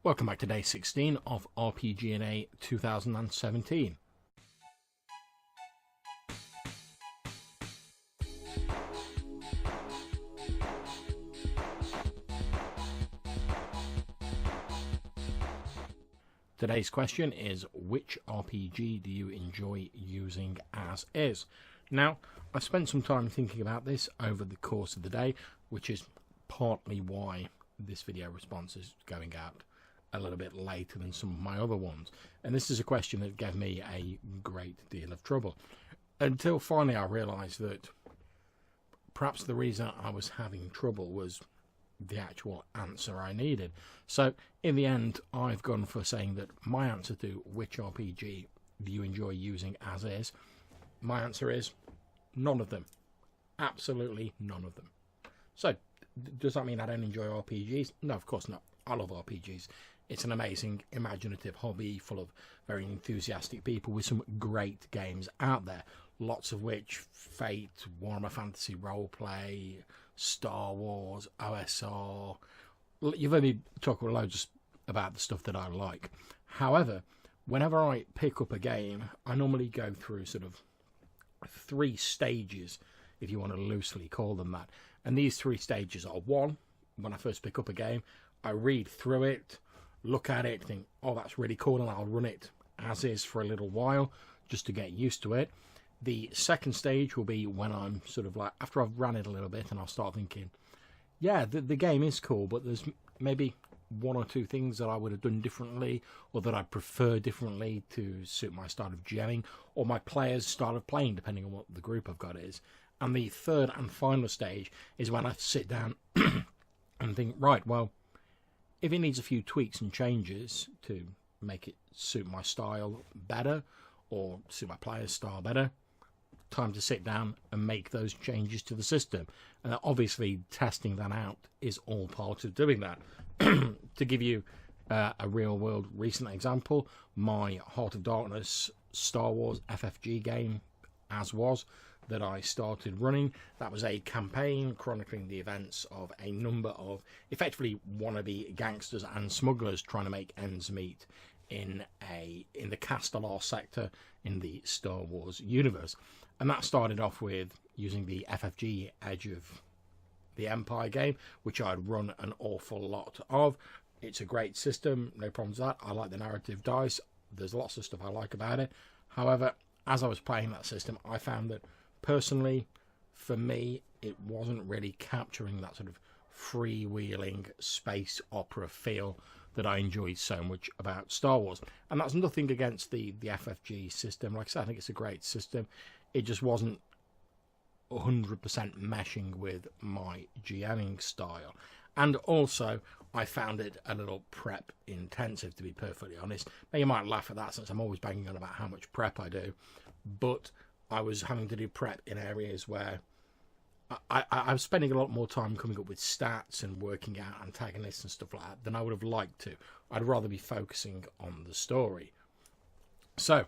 Welcome back to day 16 of RPGADay 2017. Today's question is, which RPG do you enjoy using as is? Now, I've spent some time thinking about this over the course of the day, which is partly why this video response is going out a little bit later than some of my other ones. And this is a question that gave me a great deal of trouble, until finally I realised that perhaps the reason I was having trouble was the actual answer I needed. So in the end, I've gone for saying that my answer to which RPG do you enjoy using as is, my answer is none of them. Absolutely none of them. So does that mean I don't enjoy RPGs? No, of course not. I love RPGs. It's an amazing, imaginative hobby full of very enthusiastic people with some great games out there. Lots of which, Fate, Warhammer Fantasy Roleplay, Star Wars, OSR. You've heard me talk loads about the stuff that I like. However, whenever I pick up a game, I normally go through sort of 3 stages, if you want to loosely call them that. And these 3 stages are: 1, when I first pick up a game, I read through it, look at it, think, oh, that's really cool, and I'll run it as is for a little while just to get used to it. The second stage will be when I'm sort of like, after I've ran it a little bit, and I'll start thinking, yeah, the game is cool, but there's maybe 1 or 2 things that I would have done differently, or that I prefer differently to suit my style of GMing, or my players' style of playing, depending on what the group I've got is. And the third and final stage is when I sit down and think, right, well, if it needs a few tweaks and changes to make it suit my style better, or suit my player's style better, time to sit down and make those changes to the system. And obviously testing that out is all part of doing that. To give you a real world recent example, my Heart of Darkness Star Wars FFG game, as was, that I started running, that was a campaign chronicling the events of a number of effectively wannabe gangsters and smugglers trying to make ends meet in the Castellar sector in the Star Wars universe. And that started off with using the FFG Edge of the Empire game, which I'd run an awful lot of. It's a great system, no problems with that. I like the narrative dice. There's lots of stuff I like about it. However, as I was playing that system, I found that personally, for me, it wasn't really capturing that sort of freewheeling space opera feel that I enjoyed so much about Star Wars. And that's nothing against the FFG system. Like I said, I think it's a great system. It just wasn't 100% meshing with my GMing style. And also, I found it a little prep intensive, to be perfectly honest. Now, you might laugh at that, since I'm always banging on about how much prep I do. But I was having to do prep in areas where I was spending a lot more time coming up with stats and working out antagonists and stuff like that than I would have liked to. I'd rather be focusing on the story. So,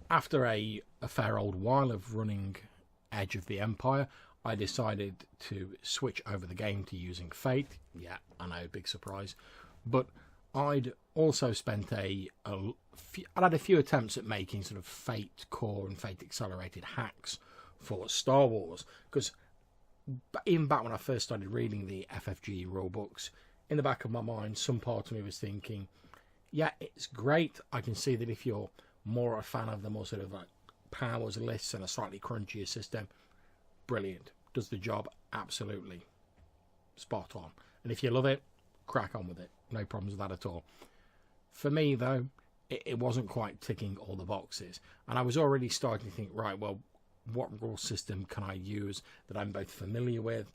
after a fair old while of running Edge of the Empire, I decided to switch over the game to using Fate. Yeah, I know, big surprise. But I'd also spent I'd had a few attempts at making sort of Fate Core and Fate Accelerated hacks for Star Wars, because even back when I first started reading the FFG rulebooks, in the back of my mind, some part of me was thinking, yeah, it's great. I can see that if you're more a fan of the more sort of like powers lists and a slightly crunchier system, brilliant. Does the job absolutely spot on. And if you love it, crack on with it. No problems with that at all. For me, though, it wasn't quite ticking all the boxes. And I was already starting to think, right, well, what rule system can I use that I'm both familiar with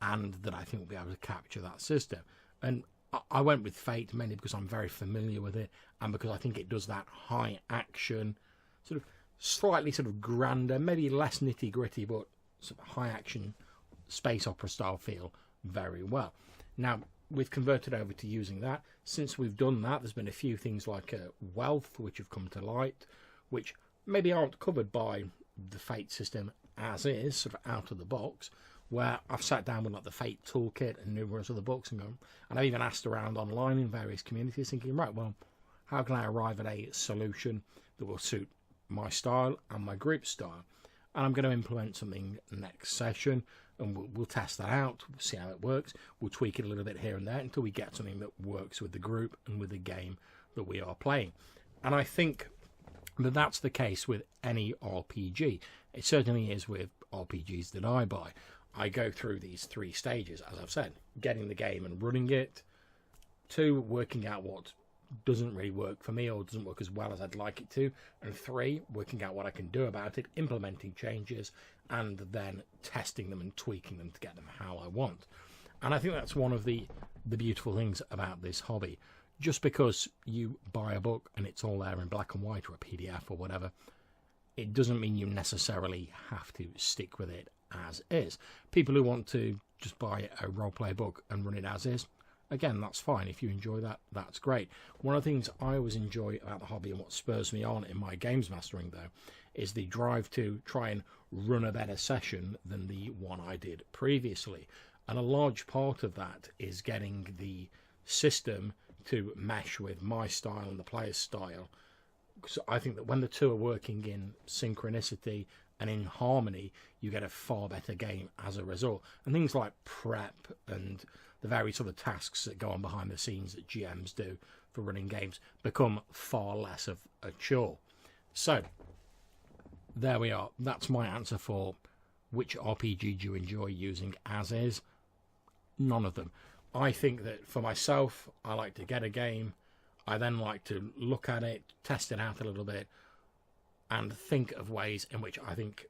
and that I think will be able to capture that system? And I went with Fate mainly because I'm very familiar with it, and because I think it does that high action, sort of slightly sort of grander, maybe less nitty gritty, but sort of high action space opera style feel very well. Now, we've converted over to using that. Since we've done that, there's been a few things like wealth which have come to light, which maybe aren't covered by the Fate system as is, sort of out of the box, where I've sat down with like the Fate Toolkit and numerous other books and I've even asked around online in various communities thinking, right, well, how can I arrive at a solution that will suit my style and my group style? And I'm going to implement something next session, and we'll test that out, we'll see how it works. We'll tweak it a little bit here and there until we get something that works with the group and with the game that we are playing. And I think that that's the case with any RPG. It certainly is with RPGs that I buy. I go through these 3 stages, as I've said: getting the game and running it, 2, working out what doesn't really work for me or doesn't work as well as I'd like it to, and 3, working out what I can do about it, implementing changes, and then testing them and tweaking them to get them how I want. And I think that's one of the beautiful things about this hobby. Just because you buy a book and it's all there in black and white or a PDF or whatever, it doesn't mean you necessarily have to stick with it as is. People who want to just buy a roleplay book and run it as is, again, that's fine. If you enjoy that, that's great. One of the things I always enjoy about the hobby and what spurs me on in my games mastering, though, is the drive to try and run a better session than the one I did previously. And a large part of that is getting the system to mesh with my style and the player's style. So I think that when the 2 are working in synchronicity and in harmony, you get a far better game as a result. And things like prep and the various other tasks that go on behind the scenes that GMs do for running games become far less of a chore. So there we are. That's my answer for which RPG do you enjoy using as is. None of them. I think that for myself, I like to get a game. I then like to look at it, test it out a little bit, and think of ways in which I think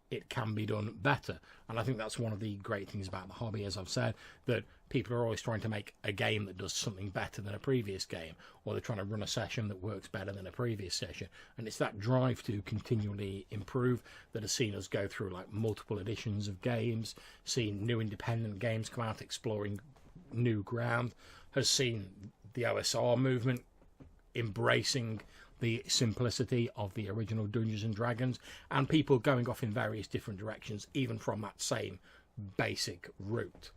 it can be done better. And I think that's one of the great things about the hobby, as I've said, that people are always trying to make a game that does something better than a previous game, or they're trying to run a session that works better than a previous session. And it's that drive to continually improve that has seen us go through like multiple editions of games, seen new independent games come out exploring new ground, has seen the OSR movement embracing the simplicity of the original Dungeons and Dragons, and people going off in various different directions, even from that same basic route.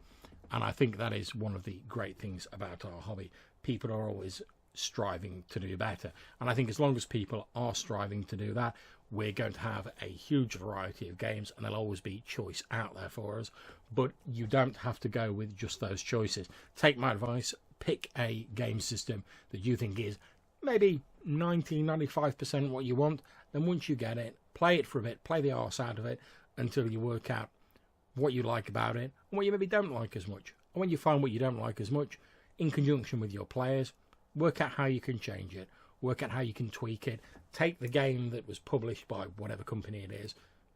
And I think that is one of the great things about our hobby. People are always striving to do better. And I think as long as people are striving to do that, we're going to have a huge variety of games, and there'll always be choice out there for us. But you don't have to go with just those choices. Take my advice, pick a game system that you think is maybe 90-95% what you want. Then once you get it, play it for a bit, play the arse out of it until you work out what you like about it and what you maybe don't like as much. And when you find what you don't like as much, in conjunction with your players, work out how you can change it, work out how you can tweak it. Take the game that was published by whatever company it is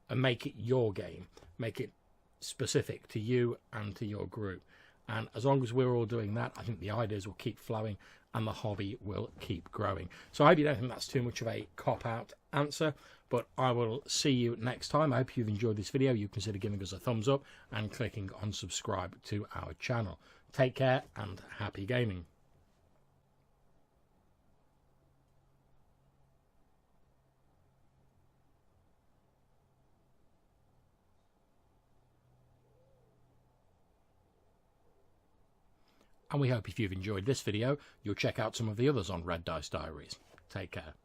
and make it your game. Make it specific to you and to your group. And as long as we're all doing that, I think the ideas will keep flowing and the hobby will keep growing. So I hope you don't think that's too much of a cop-out answer, but I will see you next time. I hope you've enjoyed this video. You consider giving us a thumbs up and clicking on subscribe to our channel. Take care and happy gaming. And we hope if you've enjoyed this video, you'll check out some of the others on Red Dice Diaries. Take care.